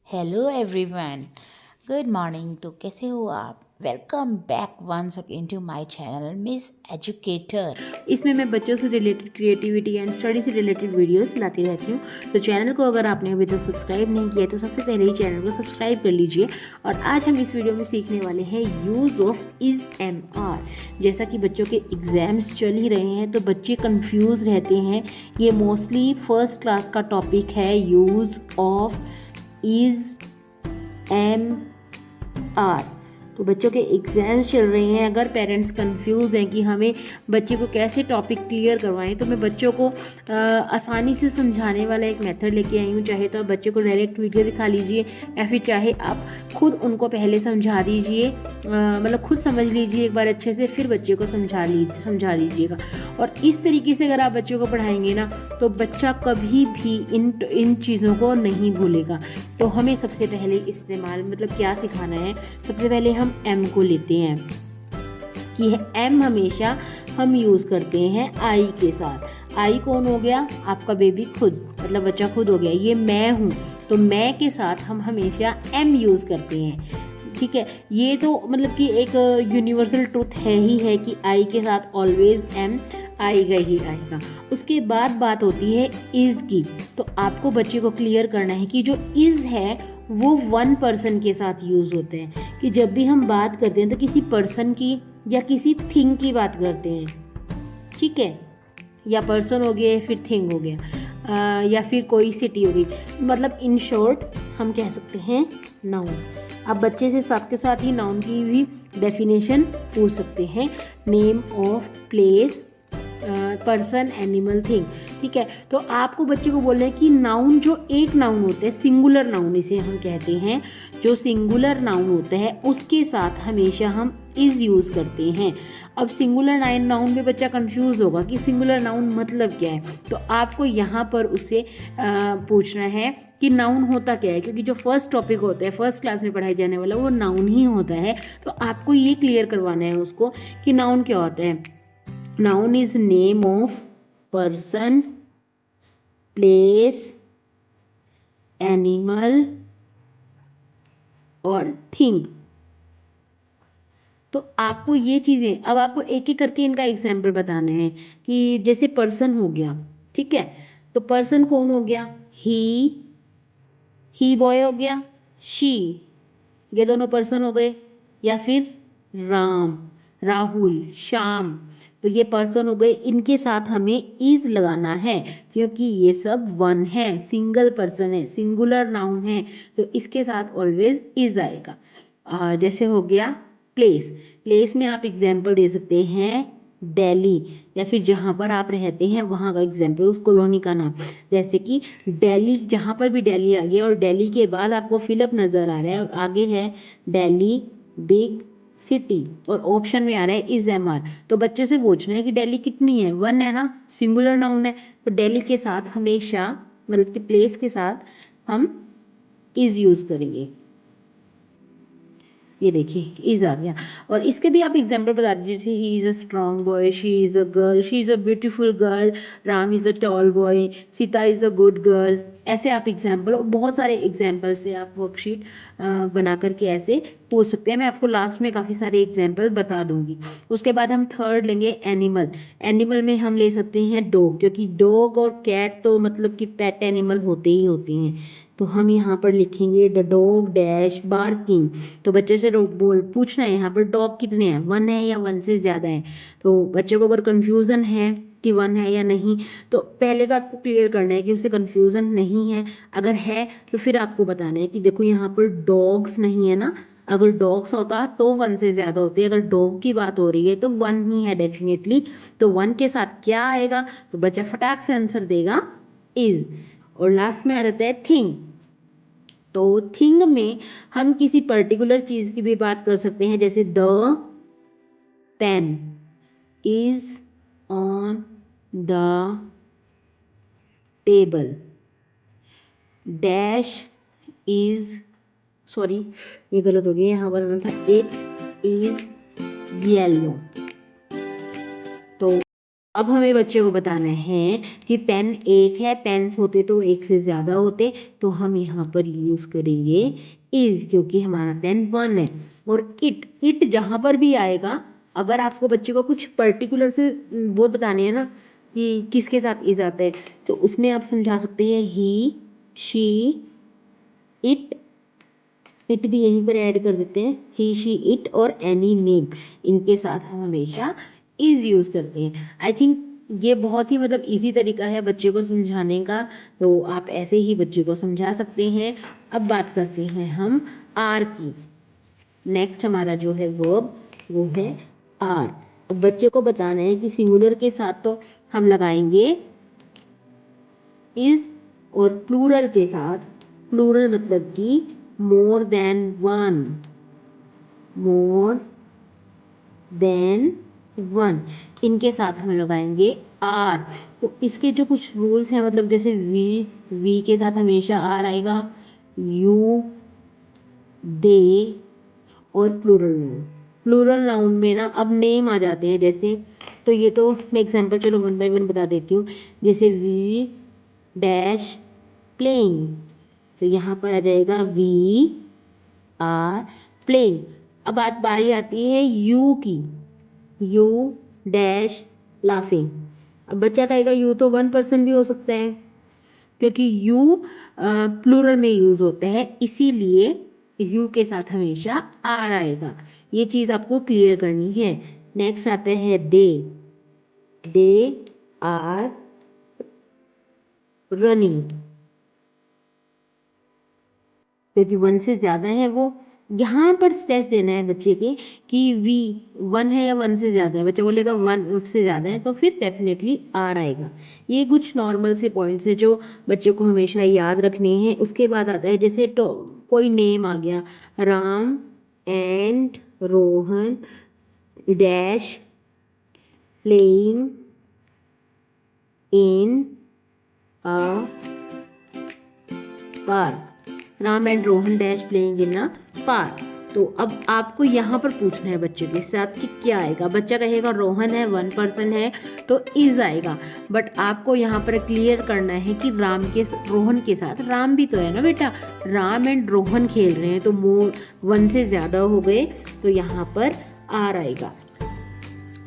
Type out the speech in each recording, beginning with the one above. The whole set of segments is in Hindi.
Hello everyone, good morning. तो कैसे हो आप? Welcome back once again to my channel miss educator. इसमें मैं बच्चों से रिलेटेड क्रिएटिविटी एंड स्टडी से रिलेटेड वीडियोस लाती रहती हूँ। तो चैनल को अगर आपने अभी तक सब्सक्राइब नहीं किया तो सबसे पहले ही चैनल को सब्सक्राइब कर लीजिए। और आज हम इस वीडियो में सीखने वाले हैं use of is am are. जैसा कि बच्चों के एग्ज़ाम्स चल ही रहे हैं तो बच्चे कंफ्यूज रहते हैं। ये मोस्टली फर्स्ट क्लास का टॉपिक है, use of is am are. तो बच्चों के एग्जाम्स चल रहे हैं। अगर पेरेंट्स कंफ्यूज हैं कि हमें बच्चे को कैसे टॉपिक क्लियर करवाएं, तो मैं बच्चों को आसानी से समझाने वाला एक मेथड लेके आई हूँ। चाहे तो आप बच्चे को डायरेक्ट वीडियो दिखा लीजिए या फिर चाहे आप खुद उनको पहले समझा दीजिए, मतलब खुद समझ लीजिए एक बार अच्छे से, फिर बच्चे को समझा दीजिएगा। और इस तरीके से अगर आप बच्चों को पढ़ाएंगे ना तो बच्चा कभी भी इन चीज़ों को नहीं भूलेगा। तो हमें सबसे पहले इस्तेमाल मतलब क्या सिखाना है, सबसे पहले हम एम को लेते हैं कि एम हमेशा हम यूज़ करते हैं आई के साथ। आई कौन हो गया? आपका बेबी खुद, मतलब बच्चा खुद हो गया। ये मैं हूँ, तो मैं के साथ हम हमेशा एम यूज़ करते हैं। ठीक है, ये तो मतलब कि एक यूनिवर्सल ट्रुथ है ही है कि आई के साथ ऑलवेज एम आएगा ही आएगा। उसके बाद बात होती है इज़ की। तो आपको बच्चे को क्लियर करना है कि जो इज़ है वो वन पर्सन के साथ यूज़ होते हैं। कि जब भी हम बात करते हैं तो किसी पर्सन की या किसी थिंग की बात करते हैं, ठीक है, या पर्सन हो गया फिर थिंग हो गया, या फिर कोई सिटी हो गई। मतलब इन शॉर्ट हम कह सकते हैं नाउन। आप बच्चे से साथ के साथ ही नाउन की भी डेफिनेशन पूछ सकते हैं। Name of place, person, animal, thing. ठीक है, तो आपको बच्चे को बोलना है कि नाउन जो एक नाउन होता है, सिंगुलर नाउन इसे हम कहते हैं, जो सिंगुलर नाउन होता है उसके साथ हमेशा हम इज़ यूज़ करते हैं। अब सिंगुलर नाउन में बच्चा कंफ्यूज होगा कि सिंगुलर नाउन मतलब क्या है। तो आपको यहाँ पर उससे पूछना है कि नाउन होता क्या है, क्योंकि जो फर्स्ट टॉपिक होता है फर्स्ट क्लास में पढ़ाई जाने वाला वो नाउन ही होता है। तो आपको ये क्लियर करवाना है उसको कि नाउन क्या होता है। Noun is name of person, place, animal और थिंग। तो आपको ये चीज़ें, अब आपको एक एक करके इनका एग्जाम्पल बताने हैं। कि जैसे पर्सन हो गया, ठीक है, तो पर्सन कौन हो गया? ही बॉय हो गया, शी, ये दोनों पर्सन हो गए। या फिर राम, राहुल, श्याम, तो ये पर्सन हो गए। इनके साथ हमें इज लगाना है क्योंकि ये सब वन है, सिंगल पर्सन है, सिंगुलर नाउन है। तो इसके साथ ऑलवेज इज आएगा। जैसे हो गया प्लेस। प्लेस में आप एग्जाम्पल दे सकते हैं दिल्ली, या फिर जहाँ पर आप रहते हैं वहाँ का एग्जाम्पल, उस कॉलोनी का नाम। जैसे कि दिल्ली, जहाँ पर भी दिल्ली आ गया और दिल्ली के बाद आपको फिलअप नज़र आ रहा है और आगे है दिल्ली बिग सिटी और ऑप्शन में आ रहा है इज एम आर। तो बच्चे से पूछना है कि दिल्ली कितनी है? वन है ना, सिंगुलर नाउन है। तो दिल्ली के साथ हमेशा, मतलब कि प्लेस के साथ हम इज यूज़ करेंगे। ये देखिए इज आ गया। और इसके भी आप एग्जाम्पल बता दीजिए, जैसे he is a strong boy, she is a girl, she is a beautiful girl, Ram is a tall boy, Sita is a good girl. ऐसे आप एग्जाम्पल, बहुत सारे एग्जाम्पल से आप वर्कशीट बना करके ऐसे पूछ सकते हैं। मैं आपको लास्ट में काफ़ी सारे एग्जाम्पल बता दूंगी। उसके बाद हम थर्ड लेंगे एनिमल। एनिमल में हम ले सकते हैं डॉग, क्योंकि डॉग और कैट तो मतलब कि पेट एनिमल होते ही होते हैं। तो हम यहाँ पर लिखेंगे द डॉग डैश बार्किंग। तो बच्चे से बोल पूछना है यहाँ पर डॉग कितने हैं, वन है या वन से ज़्यादा है। तो बच्चे को अगर कन्फ्यूज़न है कि वन है या नहीं, तो पहले तो आपको क्लियर करना है कि उसे कन्फ्यूज़न नहीं है। अगर है तो फिर आपको बताना है कि देखो यहाँ पर डॉग्स नहीं है ना, अगर डॉग्स होता तो वन से ज़्यादा होती। अगर डॉग की बात हो रही है तो वन ही है डेफिनेटली। तो वन के साथ क्या आएगा? तो बच्चा फटाक से आंसर देगा इज। और लास्ट में आ जाता है थिंग। तो थिंग में हम किसी पर्टिकुलर चीज़ की भी बात कर सकते हैं, जैसे the pen is on the table, dash is, sorry ये गलत हो गया, यहाँ पर आना था इट इज येलो। तो अब हमें बच्चे को बताना है कि पेन एक है, पेन्स होते तो एक से ज़्यादा होते, तो हम यहाँ पर यूज़ करेंगे इज, क्योंकि हमारा पेन 1 है। और इट जहाँ पर भी आएगा, अगर आपको बच्चे को कुछ पर्टिकुलर से वो बताने हैं ना कि किसके साथ इज आता है, तो उसमें आप समझा सकते हैं ही, शी, इट भी यहीं पर ऐड कर देते हैं, ही, शी, इट और एनी नेम, इनके साथ हम हमेशा इज यूज़ करते हैं। आई थिंक ये बहुत ही मतलब इजी तरीका है बच्चे को समझाने का, तो आप ऐसे ही बच्चे को समझा सकते हैं। अब बात करते हैं हम आर की। नेक्स्ट हमारा जो है वर्ब वो है आर। अब बच्चे को बताना है कि सिंगुलर के साथ तो हम लगाएंगे इज, और प्लूरल के साथ, प्लूरल मतलब कि more than one, more than one, इनके साथ हम लगाएंगे आर। तो इसके जो कुछ रूल्स हैं, मतलब जैसे वी के साथ हमेशा आर आएगा, यू, दे, और प्लूरल नाउन में ना अब नेम आ जाते हैं जैसे, तो ये तो मैं एग्जांपल चलो 1 बाय 1 बता देती हूँ। जैसे वी डैश प्लेइंग, तो यहाँ पर आ जाएगा वी आर प्लेइंग। अब बारी आती है यू की, यू डैश लाफिंग। अब बच्चा कहेगा यू तो 1 पर्सन भी हो सकता है, क्योंकि यू प्लूरल में यूज होता है, इसीलिए यू के साथ हमेशा आर आएगा। ये चीज़ आपको क्लियर करनी है। नेक्स्ट आता है दे, दे आर रनिंग, क्योंकि 1 से ज़्यादा है वो, यहाँ पर स्ट्रेस देना है बच्चे के कि वी 1 है या 1 से ज़्यादा है। बच्चा बोलेगा 1 से ज़्यादा है, तो फिर डेफिनेटली आर आएगा। ये कुछ नॉर्मल से पॉइंट्स है जो बच्चे को हमेशा याद रखने हैं। उसके बाद आता है जैसे तो कोई नेम आ गया, Ram and Rohan dash playing in a park, Ram and Rohan dash playing in a park. तो अब आपको यहाँ पर पूछना है बच्चे के साथ कि क्या आएगा। बच्चा कहेगा रोहन है, 1 पर्सन है, तो इज आएगा। बट आपको यहाँ पर क्लियर करना है कि रोहन के साथ राम भी तो है ना बेटा, राम एंड रोहन खेल रहे हैं, तो 1 से ज़्यादा हो गए, तो यहाँ पर आर आएगा।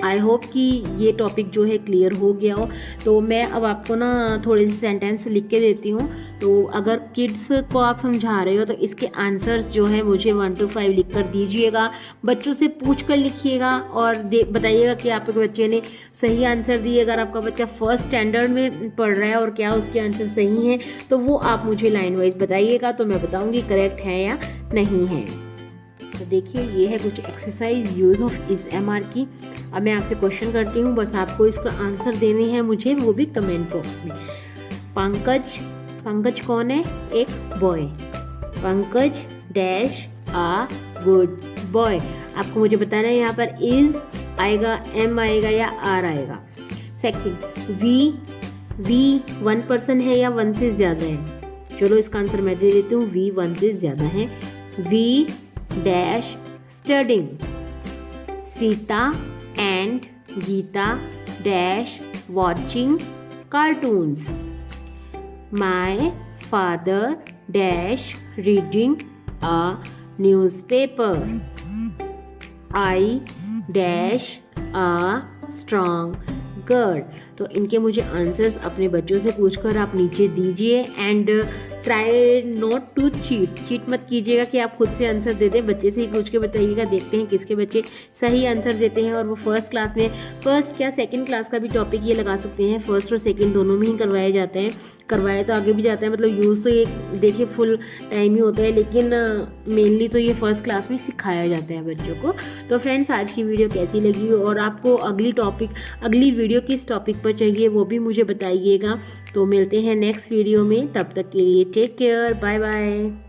आई होप कि ये टॉपिक जो है क्लियर हो गया हो। तो मैं अब आपको ना थोड़े से सेंटेंस लिख के देती हूँ, तो अगर किड्स को आप समझा रहे हो तो इसके आंसर्स जो है मुझे 1 to 5 लिख कर दीजिएगा। बच्चों से पूछ कर लिखिएगा और बताइएगा कि आपके बच्चे ने सही आंसर दिए। अगर आपका बच्चा 1st स्टैंडर्ड में पढ़ रहा है और क्या उसके आंसर सही हैं, तो वो आप मुझे लाइन वाइज बताइएगा, तो मैं बताऊँगी करेक्ट है या नहीं है। तो देखिए ये है कुछ exercise use of is MR की। अब मैं आपसे क्वेश्चन करती हूँ, बस आपको इसका आंसर देने हैं मुझे, वो भी कमेंट बॉक्स में। पंकज कौन है? एक बॉय। पंकज डैश आ गुड बॉय। आपको मुझे बताना है यहाँ पर इज आएगा, एम आएगा या आर आएगा। सेकंड, वी 1 पर्सन है या 1 से ज़्यादा है? चलो इसका आंसर मैं दे देती हूँ, वी 1 से ज़्यादा है। We dash studying, Sita and Gita dash watching cartoons. My father dash reading a newspaper. I dash a strong girl. तो इनके मुझे आंसर्स अपने बच्चों से पूछकर आप नीचे दीजिए। And try not to cheat मत कीजिएगा कि आप खुद से आंसर दे दें, बच्चे से ही पूछ के बताइएगा। देखते हैं किसके बच्चे सही आंसर देते हैं। और वो 1st क्लास में, 1st क्या 2nd क्लास का भी टॉपिक ये लगा सकते हैं। 1st और 2nd दोनों में ही करवाए जाते हैं, करवाए तो आगे भी जाते हैं, मतलब यूज़ तो ये देखिए फुल टाइम ही होता है, लेकिन मेनली तो ये 1st क्लास में सिखाया जाता है बच्चों को। तो फ्रेंड्स आज की वीडियो कैसी लगी और आपको अगली वीडियो किस टॉपिक पर चाहिए वो भी मुझे बताइएगा। तो मिलते हैं नेक्स्ट वीडियो में, तब तक के लिए टेक केयर, बाय बाय।